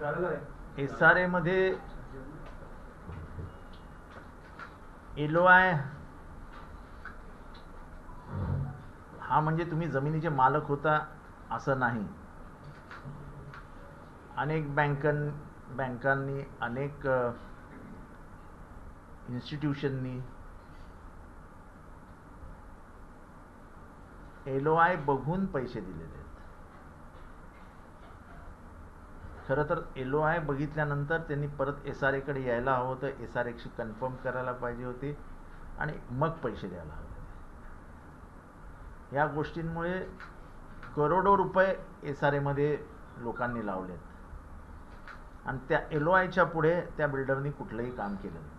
SRA मध्ये LOI हा म्हणजे तुम्ही जमिनीचे मालक होता असं नाही. अनेक बँकांनी अनेक इन्स्टिट्यूशननी LOI बघून पैसे दिलेले आहेत. खरं तर LOI बघितल्यानंतर त्यांनी परत SRA कडे यायला हवं होतं, SRA शी कन्फर्म करायला पाहिजे होते आणि मग पैसे द्यायला हवे. या गोष्टींमुळे करोडो रुपये SRA मध्ये लोकांनी लावलेत आणि त्या LOIच्या पुढे त्या बिल्डरनी कुठलंही काम केलं नाही.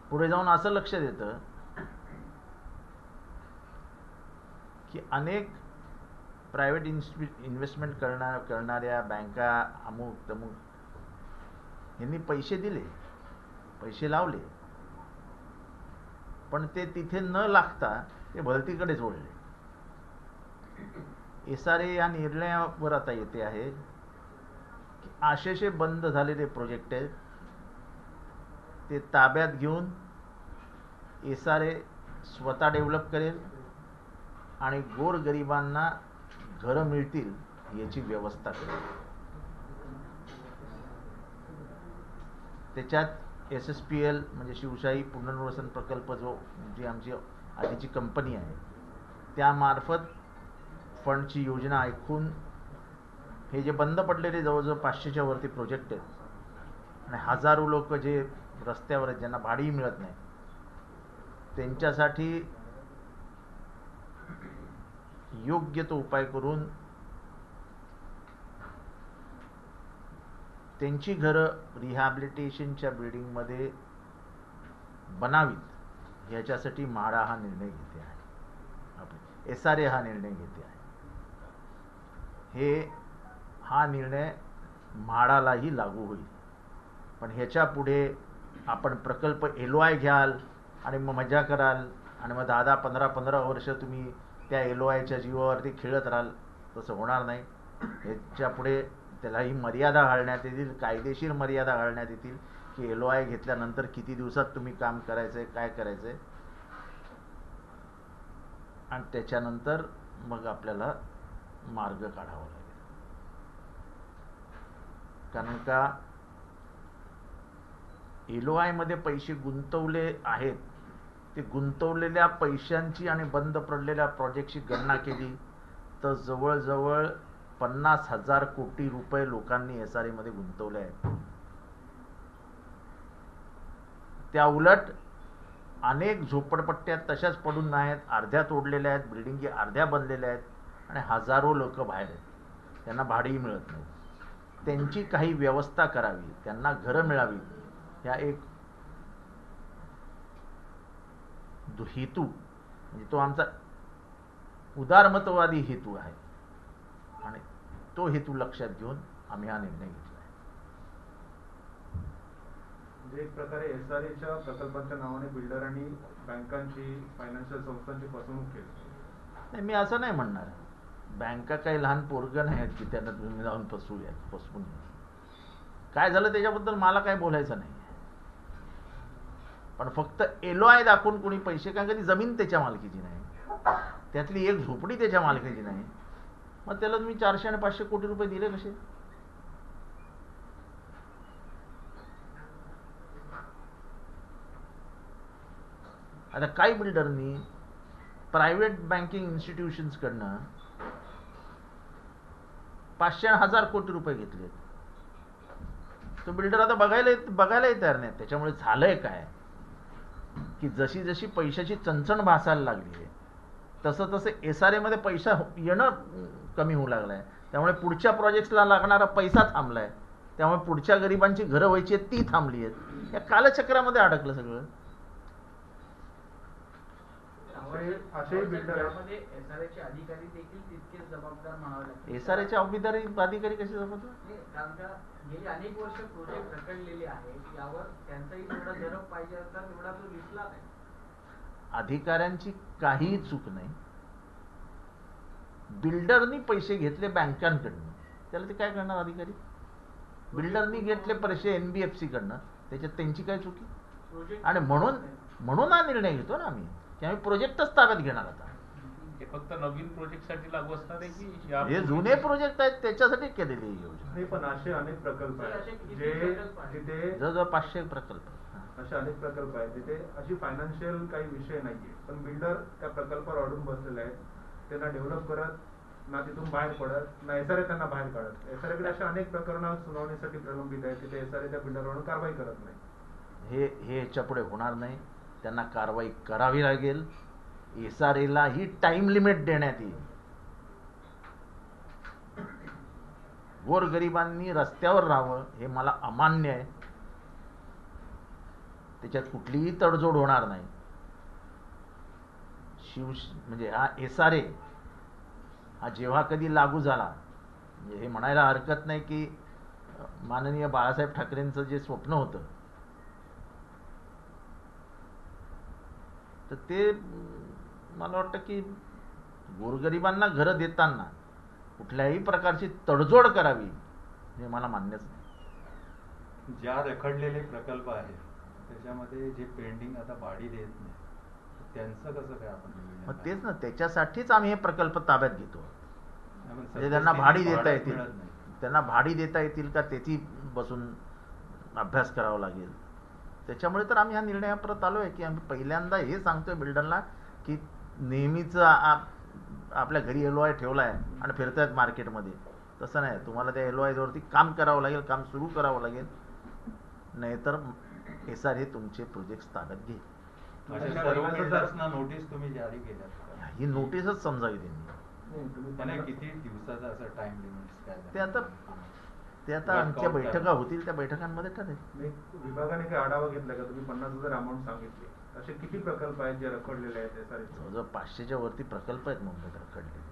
पुढे जाऊन असं लक्षात येतं की अनेक प्रायव्हेट इन्व्हेस्टमेंट करणाऱ्या बँका अमुक तमुक यांनी पैसे दिले, पैसे लावले, पण ते तिथे न लागता ते भलतीकडेच ओढले. SRA या निर्णयावर आता येते आहे की आशेचे बंद झालेले प्रोजेक्ट आहेत ते ताब्यात घेऊन SRA स्वतः डेव्हलप करेल आणि गोरगरिबांना घरं मिळतील याची व्यवस्था करेल. त्याच्यात SSPL म्हणजे शिवशाही पुनर्वसन प्रकल्प जी आमची आधीची कंपनी आहे त्यामार्फत फंडची योजना ऐकून हे जे बंद पडलेले जवळजवळ 500च्या वरती प्रोजेक्ट आहेत आणि हजारो लोक जे रस्त्यावर आहेत ज्यांना भाडीही मिळत नाही त्यांच्यासाठी योग्य तो उपाय करून त्यांची घरं रिहॅबिलिटेशनच्या बिल्डिंगमध्ये बनावीत याच्यासाठी म्हाडा हा निर्णय घेते आहे, SRA हा निर्णय घेते आहे. हा निर्णय म्हाडालाही लागू होईल. पण ह्याच्या पुढे आपण प्रकल्प LOI घ्याल आणि मग मजा कराल आणि मग 10-15 वर्ष तुम्ही त्या LOIच्या जीवावरती खेळत राहाल, तसं होणार नाही. ह्याच्या पुढे त्यालाही मर्यादा घालण्यात येतील, कायदेशीर मर्यादा घालण्यात येतील की LOI घेतल्यानंतर किती दिवसात तुम्ही काम करायचंय, काय करायचंय, आणि त्याच्यानंतर मग आपल्याला मार्ग काढावा लागेल. कारण का LOI मध्ये पैसे गुंतवले आहेत, ते गुंतवलेल्या पैशांची आणि बंद पडलेल्या प्रोजेक्टची गणना केली तर जवळजवळ 50,000 कोटी रुपये लोकांनी SRA मध्ये गुंतवले आहेत. त्या उलट अनेक झोपडपट्ट्या तशाच पडून आहेत, अर्ध्या तोडलेल्या आहेत, बिल्डिंगी अर्ध्या बनलेल्या आहेत आणि हजारो लोक बाहेर आहेत, त्यांना भाडेही मिळत नाही. त्यांची काही व्यवस्था करावी, त्यांना घरं मिळावी, या एक हेतू म्हणजे तो आमचा उदारमतवादी हेतू आहे आणि तो हेतू लक्षात घेऊन आम्ही हा निर्णय घेतला आहे. म्हणजे एक प्रकारे SRAच्या प्रकल्पाच्या नावाने बिल्डरांनी बँकांची, फायनान्शियल संस्थांची फसवणूक केली. नाही, मी असं नाही म्हणणार. बँका काही लहान पोरगं नाही आहेत की त्यांना तुम्ही जाऊन फसवून काय झालं त्याच्याबद्दल मला काय बोलायचं नाही. पण फक्त LOI दाखवून कोणी पैसे, कारण कधी जमीन त्याच्या मालकीची नाही, त्यातली एक झोपडी त्याच्या मालकीची नाही, मग त्याला तुम्ही 400 आणि 500 कोटी रुपये दिले कसे? आता काही बिल्डरनी प्रायव्हेट बँकिंग इन्स्टिट्यूशन्स कडनं 500 आणि 1000 कोटी रुपये घेतले. तो बिल्डर आता बघायलाही तयार नाही. त्याच्यामुळे झालंय काय की जशी जशी पैशाची चणचण भासायला लागली आहे तसं तसं SRA मध्ये पैसा येणं कमी होऊ लागलाय. त्यामुळे पुढच्या प्रोजेक्ट्सला लागणारा पैसा थांबलाय. त्यामुळे पुढच्या गरिबांची घरं व्हायची आहेत ती थांबली आहेत. या कालचक्रामध्ये अडकलं सगळं. SRAचे अधिकारी देखील तितकेच जबाबदार म्हणावे लागतील. SRAचे अधिकारी कसे जबाबदार? कारण का गेली अनेक वर्ष प्रोजेक्ट रखडलेले आहेत, यावर त्यांचाही थोडा जरब पाहिजे असता, तेवढा तो दिसला नाही. अधिकाऱ्यांची काहीही चूक नाही. बिल्डरनी पैसे घेतले बँकांकडनं, त्याला ते काय करणार अधिकारी? बिल्डरनी घेतले पैसे NBFC कडनं, त्याच्यात त्यांची काय चुकी? प्रोजेक्ट आणि म्हणून हा निर्णय घेतो ना आम्ही की आम्ही प्रोजेक्टच ताब्यात घेणार आता. हे फक्त नवीन प्रोजेक्ट साठी लागू असणार आहे की हे जुने प्रोजेक्ट आहेत त्याच्यासाठी केलेली ही योजना. नाही, पण असे अनेक प्रकल्प असे आहेत किती जे प्रकल्प आहेत? जिथे जवळजवळ 500 प्रकल्प. असे अनेक प्रकल्प आहेत जिथे अशी फायनान्शियल काही विषय नाहीये, पण बिल्डर त्या प्रकल्पावर अडून बसलेले आहेत. त्यांना डेव्हलप करत ना तिथून बाहेर पडत ना SRA त्यांना बाहेर काढत. SRA कडे अशा अनेक प्रकरणं सुनावणीसाठी प्रलंबित आहेत तिथे SRA त्या बिल्डरवरून कारवाई करत नाही. हे ह्याच्या पुढे होणार नाही. त्यांना कारवाई करावी लागेल. SRA ला ही टाइम लिमिट देण्यात येईल. गोरगरिबांनी रस्त्यावर राहावं हे मला अमान्य आहे. त्याच्यात कुठलीही तडजोड होणार नाही. म्हणजे हा SRA हा जेव्हा कधी लागू झाला, म्हणजे हे म्हणायला हरकत नाही की माननीय बाळासाहेब ठाकरेंचं जे स्वप्न होतं तर ते मला वाटतं की गोरगरिबांना घरं देताना कुठल्याही प्रकारची तडजोड करावी हे मला मान्यच नाही. ज्या रखडलेले प्रकल्प आहेत त्याच्यामध्ये जे पेंडिंग आता भाडी देत नाही त्यांचं कसं काय आपण नियोजन मग आहे? तेच ना, त्याच्यासाठीच आम्ही हे प्रकल्प ताब्यात घेतो. आपण म्हणजे त्यांना भाडी देता भाडं येतील, मिळत नाही. त्यांना भाडी देता येतील का त्याची बसून अभ्यास करावा लागेल. त्याच्यामुळे तर आम्ही हा निर्णयाप्रत आलो आहे की आम्ही पहिल्यांदा हे सांगतोय बिल्डरला की नेहमीच आपल्या घरी LOI ठेवला आहे आणि फिरतायत मार्केटमध्ये, तसं नाही. तुम्हाला त्या LOI वरती काम करावं लागेल, काम सुरू करावं लागेल, नाहीतर SRA तुमचे प्रोजेक्ट ताब्यात घेईल. अशा सर्व बिल्डर्सना नोटीस तुम्ही जारी केल्यात का? ही नोटीसच समजावी त्यांनी. नाही, तुम्ही त्याने त्यांना- किती दिवसाचा असं टाइम लिमिट काय ते आता आमच्या बैठका होतील त्या बैठकांमध्ये ठरेल. नाही, विभागाने काही आढावा घेतला का? तुम्ही 50,000 अमाऊंट सांगितली, असे किती प्रकल्प आहेत जे रखडलेले आहेत SRA चे? जवळजवळ 500च्या वरती प्रकल्प आहेत मुंबईत रखडलेले.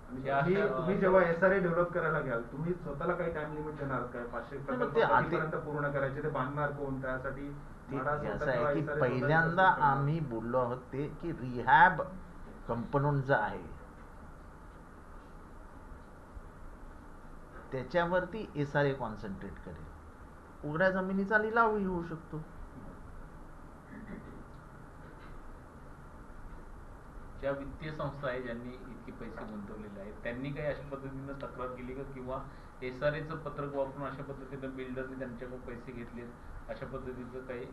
तुम्ही जेव्हा SRA डेव्हलप करायला घ्याल, तुम्ही स्वतःला काही टाइम लिमिट देणार काय? 500 प्रकल्प कितीपर्यंत पूर्ण करायचे, ते बांधणार कोण? त्यासाठी भाडा असं स्वतः आहे की किंवा SRA पहिल्यांदा स्वतः आम्ही बोललो आहोत ते की रिहॅब कंपोनंट जे आहे त्याच्यावरती SRA कॉन्सन्ट्रेट करेल. उघड्या जमिनीचा लिलावही होऊ शकतो. ज्या वित्तीय संस्था आहे ज्यांनी इतके पैसे गुंतवलेले आहेत त्यांनी काही अशा पद्धतीनं तक्रार केली का, किंवा SRAचं पत्रक वापरून अशा पद्धतीनं बिल्डरने त्यांच्याकडून पैसे घेतले अशा पद्धतीचं काही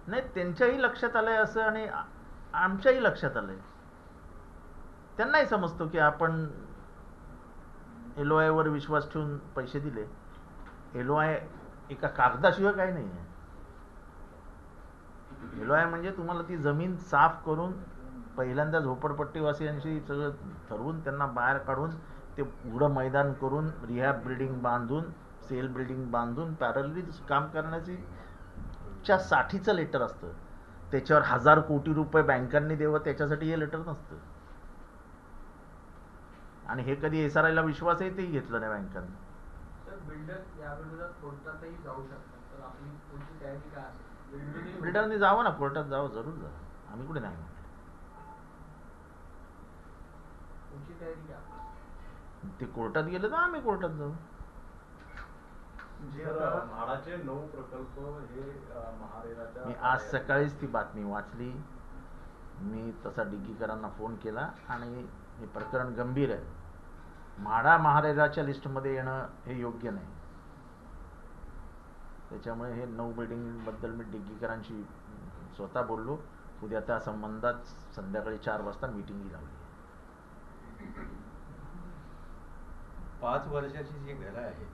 नाही, त्यांच्याही लक्षात आलंय असं आणि आमच्याही लक्षात आलंय. त्यांनाही समजतो की आपण LOI वर विश्वास ठेवून पैसे दिले. LOI एका कागदाशिवाय काही नाही आहे. LOI म्हणजे तुम्हाला ती जमीन साफ करून पहिल्यांदा झोपडपट्टीवासियांशी सगळं ठरवून त्यांना बाहेर काढून ते उघडं मैदान करून रिहॅब बिल्डिंग बांधून सेल बिल्डिंग बांधून पॅरलली काम करण्याची च्या साठीचं लेटर असतं. त्याच्यावर 1000 कोटी रुपये बँकांनी द्यावं त्याच्यासाठी हे लेटर नसतं. आणि हे कधी SRA ला विश्वासही तेही घेतलं नाही बँकांनी. तर बिल्डर या विरोधात कोर्टातही जाऊ शकतात, तर आपली पुढची तयारी काय असेल? बिल्डरने जावं ना, कोर्टात जावं, जरूर जा. आम्ही कुठे नाही म्हणत. पुढची तयारी काय? ते कोर्टात गेलं तर आम्ही कोर्टात जाऊ. जे तर आता म्हाडाचे 9 प्रकल्प हे महारेराच्या मी आज सकाळीच ती बातमी वाचली. मी तसा डिग्गीकरांना फोन केला आणि हे प्रकरण गंभीर आहे. म्हाडा महारेराच्या लिस्टमध्ये येणं हे योग्य नाही. त्याच्यामुळे हे 9 बिल्डिंगबद्दल मी डिग्गीकरांशी स्वतः बोललो. उद्या त्या संबंधात संध्याकाळी 4 वाजता मीटिंग लावली. 5 वर्षाची जी घरं आहेत,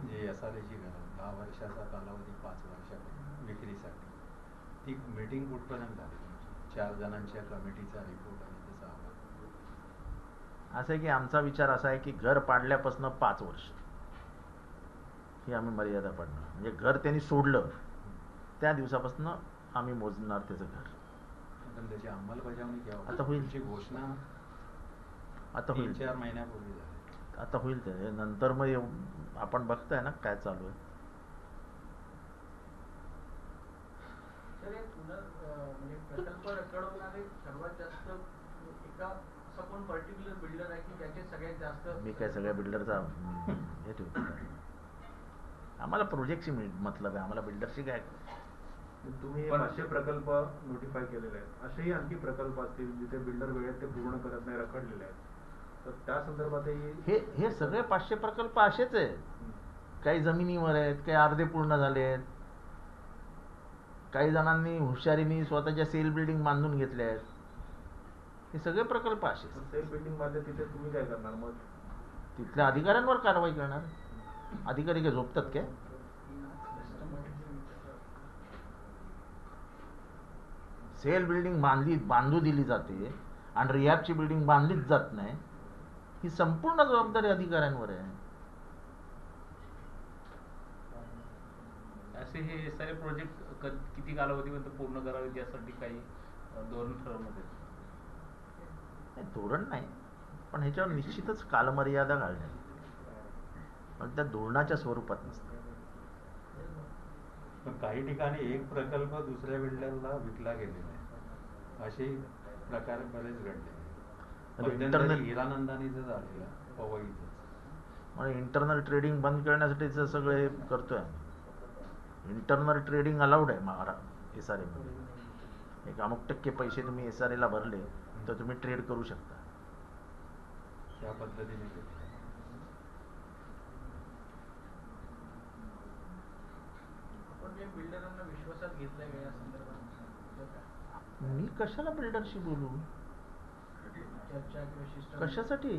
जे SRAची घरं 10 वर्षाचा कालावधी 5 वर्षात विक्रीसाठी, ती मीटिंग कुठपर्यंत झाली तुमची? 4 जणांच्या कमिटीचा रिपोर्ट आणि त्याचा अहवाल. असं आहे की आमचा विचार असा आहे की घर पाडल्यापासून 5 वर्ष ही आम्ही मर्यादा पाडणार. म्हणजे घर त्यांनी सोडलं त्या दिवसापासून आम्ही मोजणार त्याचं घर. पण त्याची अंमलबजावणी केव्हा? आता होईल. तुमची घोषणा आता होईल. 3-4 महिन्यापूर्वी झाली. आता होईल ते नंतर. मग आपण बघताय ना काय चालू आहे. तर हे म्हणजे प्रकल्प रखडवणारे सर्वात जास्त एका असं कोण कोण पर्टिक्युलर बिल्डर आहे की ज्याचे सगळ्यात जास्त मी काय सगळ्या बिल्डरचा हे ठेवतो काय? आम्हाला प्रोजेक्टशी मतलब आहे, आम्हाला बिल्डरशी काय. तुम्ही पण- 500 प्रकल्प नोटिफाय केलेले आहेत, असेही आणखी प्रकल्प असतील जिथे बिल्डर वेळेत ते पूर्ण करत नाही, रखडलेले आहेत, तर त्या संदर्भातही हे सगळे 500 प्रकल्प असेच आहेत. काही जमिनीवर आहेत, काही अर्धे पूर्ण झाले आहेत, काही जणांनी हुशारीने स्वतःच्या सेल बिल्डिंग बांधून घेतल्या आहेत. हे सगळे प्रकल्प असेच. सेल बिल्डिंग बांधले तिथे तुम्ही काय करणार मग? तिथल्या अधिकाऱ्यांवर कारवाई करणार. अधिकारी काय झोपतात काय? सेल बिल्डिंग बांधू दिली जाते आणि रिहॅबची बिल्डिंग बांधलीच जात नाही, ही संपूर्ण जबाबदारी अधिकाऱ्यांवर आहे. असे हे सारे प्रोजेक्ट किती कालावधीपर्यंत पूर्ण करावे यासाठी काही धोरण ठरवण्यात येतं. नाही, धोरण नाही, पण ह्याच्यावर निश्चितच कालमर्यादा घालण्यात, पण त्या धोरणाच्या स्वरूपात नसतं. पण काही ठिकाणी एक प्रकल्प दुसऱ्या बिल्डरला विकला गेलेला आहे, असे प्रकार बरेच घडले. मध्यंतरी हिरानंदानीचं झालेलं पवईचं. म्हणजे इंटरनल ट्रेडिंग बंद करण्यासाठीच सगळे हे करतोय आम्ही. इंटरनल ट्रेडिंग अलाउड आहे SRA मध्ये. एक अमुक टक्के पैसे तुम्ही SRA ला भरले तर तुम्ही ट्रेड करू शकता. त्या पद्धतीने केलं. आपण जे बिल्डरांना विश्वासात घेतलंय का या संदर्भात मी कशाला बिल्डरशी बोलू? चर्चा किंवा शिष्ट कशासाठी?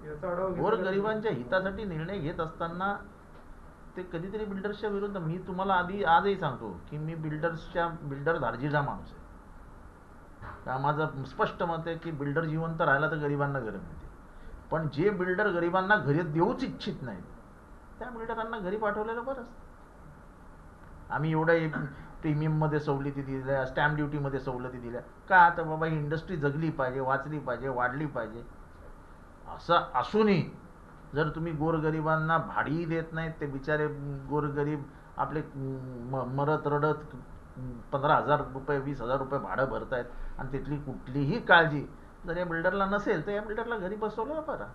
याचा आढावा घेतला- गोरगरिबांच्या हितासाठी निर्णय घेत असताना ते कधीतरी बिल्डर्सच्या विरुद्ध. मी तुम्हाला आजही सांगतो की मी बिल्डर धार्जिचा माणूस आहे. का माझं स्पष्ट मत आहे की बिल्डर जिवंत राहिला तर गरिबांना घरं मिळते, पण जे बिल्डर गरिबांना घरी देऊच इच्छित नाहीत त्या बिल्डरांना घरी पाठवलेलं बरंच. आम्ही एवढ्या प्रीमियममध्ये सवलती दिल्या, स्टॅम्प ड्युटीमध्ये सवलती दिल्या का? तर बाबा ही इंडस्ट्री जगली पाहिजे, वाचली पाहिजे, वाढली पाहिजे. असं असूनही जर तुम्ही गोरगरिबांना भाडीही देत नाहीत, ते बिचारे गोरगरीब आपले मरत रडत 15,000 रुपये 20,000 रुपये भाडं भरतायत आणि तिथली कुठलीही काळजी जर या बिल्डरला नसेल तर या बिल्डरला घरी बसवलं बरं.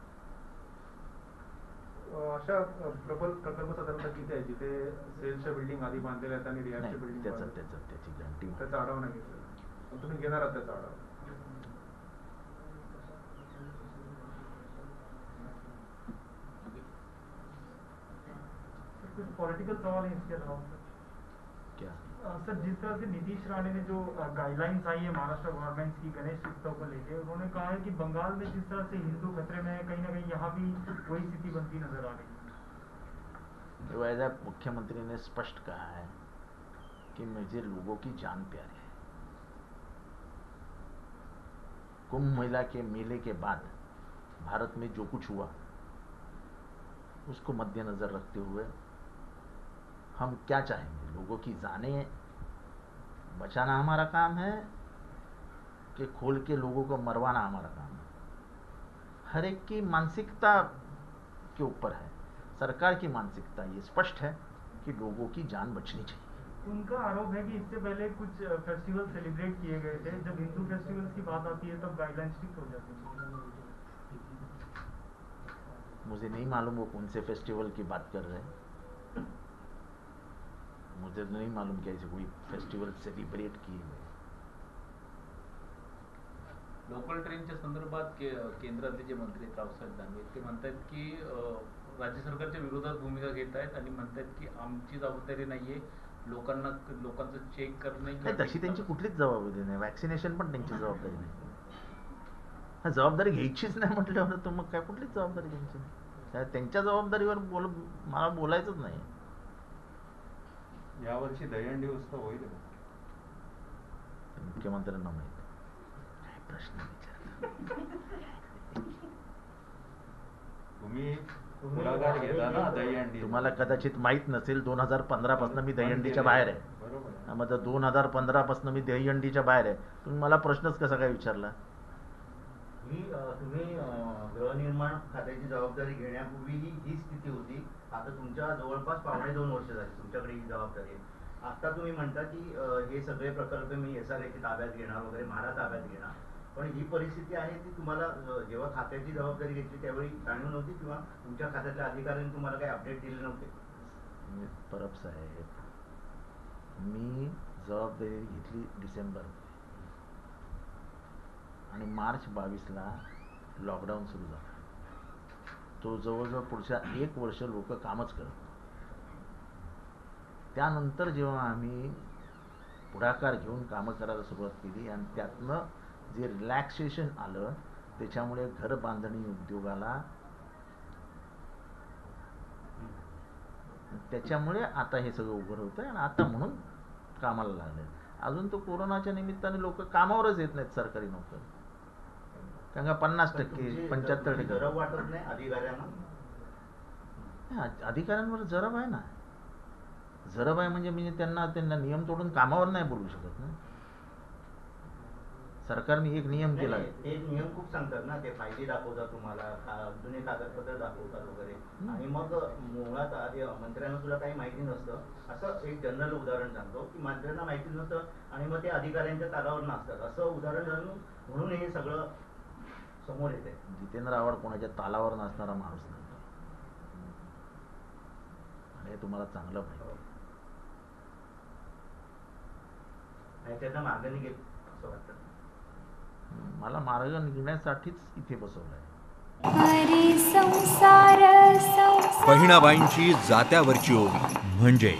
अशा प्रकल्प साधारणतः किती आहे जिथे सेल्सच्या बिल्डिंग आधी बांधलेल्या आहेत आणि रिहॅबच्या नाही, बिल्डिंग त्याची गॅरंटी त्याचा आढावा नाही घेतला, पण तुम्ही घेणार आहात त्याचा आढावा? कुछ पॉलिटिकल सवाल है इसके अलावा क्या? सर, जिस तरह से नीतीश राणे ने जो गाइडलाइंस आई है महाराष्ट्र गवर्नमेंट की गणेश उत्सव को लेके, उन्होंने कहा है कि बंगाल में जिस तरह से हिंदू खतरे में है, कहीं ना कहीं यहाँ भी वही स्थिति बनती नजर आ रही है। तो ऐसा मुख्यमंत्री ने स्पष्ट कहा है कि मुझे लोगों की जान प्यारी है. कुंभ मेला के मेले के बाद भारत में जो कुछ हुआ उसको मद्देनजर रखते हुए हम क्या चाहेंगे? लोगों की जानें बचाना हमारा काम है कि खोल के लोगों को मरवाना हमारा काम है? हर एक की मानसिकता के ऊपर है. सरकार की मानसिकता ये स्पष्ट है कि लोगों की जान बचनी चाहिए. उनका आरोप है कि इससे पहले कुछ फेस्टिवल सेलिब्रेट किए गए थे, जब हिंदू फेस्टिवल्स की बात आती है तब गाइडलाइंस स्ट्रिक्ट हो जाती है. मुझे नहीं मालूम वो कौन से फेस्टिवल की बात कर रहे हैं. मुझे नहीं मालूम कि ऐसे कोई फेस्टिवल सेलिब्रेट किए गए. लोकल ट्रेनच्या संदर्भात केंद्रातले जे मंत्री आहेत रावसाहेब दानवे ते म्हणतात की राज्य सरकारच्या विरोधात भूमिका घेत आहेत आणि म्हणतात की आमची जबाबदारी नाहीये लोकांचं चेक करणे. नाही, तशी त्यांची कुठलीच जबाबदारी नाही. वॅक्सिनेशन पण त्यांची जबाबदारी नाही. हा, जबाबदारी घ्यायचीच नाही म्हटल्यावर तर मग काय कुठलीच जबाबदारी त्यांची नाही. त्यांच्या जबाबदारीवर मला बोलायचंच नाही. यावर्षी दहीहंडी उत्सव होईल का? मुख्यमंत्र्यांना माहिती. काय प्रश्न विचारता? तुम्ही पुढाकार घेता ना दहीहंडी. तुम्हाला कदाचित माहित नसेल 2015 पासून मी दहीहंडीच्या बाहेर आहे. बरोबर आहे. मग 2015 पासून मी दहीहंडीच्या बाहेर आहे. तुम्ही मला प्रश्नच कसा काय विचारला? तुम्ही गृहनिर्माण खात्याची जबाबदारी घेण्यापूर्वी ही स्थिती होती. आता तुमच्या जवळपास 2.5 वर्ष झाली तुमच्याकडे ही जबाबदारी आहे. आता तुम्ही म्हणता की हे सगळे प्रकल्प मी SRA ताब्यात घेणार वगैरे, म्हाडा ताब्यात घेणार, पण ही परिस्थिती आहे ती तुम्हाला जेव्हा खात्याची जबाबदारी घेतली त्यावेळी जाणीव नव्हती किंवा तुमच्या खात्यातल्या अधिकाऱ्यांनी तुम्हाला काही अपडेट दिले नव्हते? परब साहेब, मी जबाबदारी घेतली डिसेंबर आणि मार्च 22ला लॉकडाऊन सुरू झाला. तो जवळजवळ पुढच्या 1 वर्ष लोक कामच करत. त्यानंतर जेव्हा आम्ही पुढाकार घेऊन कामं करायला सुरुवात केली आणि त्यातनं जे रिलॅक्सेशन आलं त्याच्यामुळे घर बांधणी उद्योगाला, त्याच्यामुळे आता हे सगळं उघड होतंय आणि आता म्हणून कामाला लागले. अजून तो कोरोनाच्या निमित्ताने लोक कामावरच येत नाहीत सरकारी नोकर, कारण का 50%, 75% जरब वाटत नाही अधिकाऱ्यांना? अधिकाऱ्यांवर जरब आहे ना. जरब आहे म्हणजे त्यांना नियम तोडून कामावर नाही बोलू शकत ना. सरकारने एक नियम केला. ते नियम खूप सांगतात ना, ते फायदे दाखवतात तुम्हाला, जुने कागदपत्र दाखवतात वगैरे, आणि मग मुळात आधी मंत्र्यांना सुद्धा काही माहिती नसतं. असं एक जनरल उदाहरण सांगतो की मंत्र्यांना माहिती नसतं आणि मग ते अधिकाऱ्यांच्या तालावर नसतात, असं उदाहरण म्हणून हे सगळं समोर येते. जितेंद्र आव्हाड कोणाच्या तालावर नसणारा माणूस नाही, हे तुम्हाला चांगलं माहिती. त्यांना मार्ग निघेल असं वाटतं. मला मार्ग निघण्यासाठीच इथे बसवलंय. बहिणाबाईंची जात्यावरची ओवी म्हणजे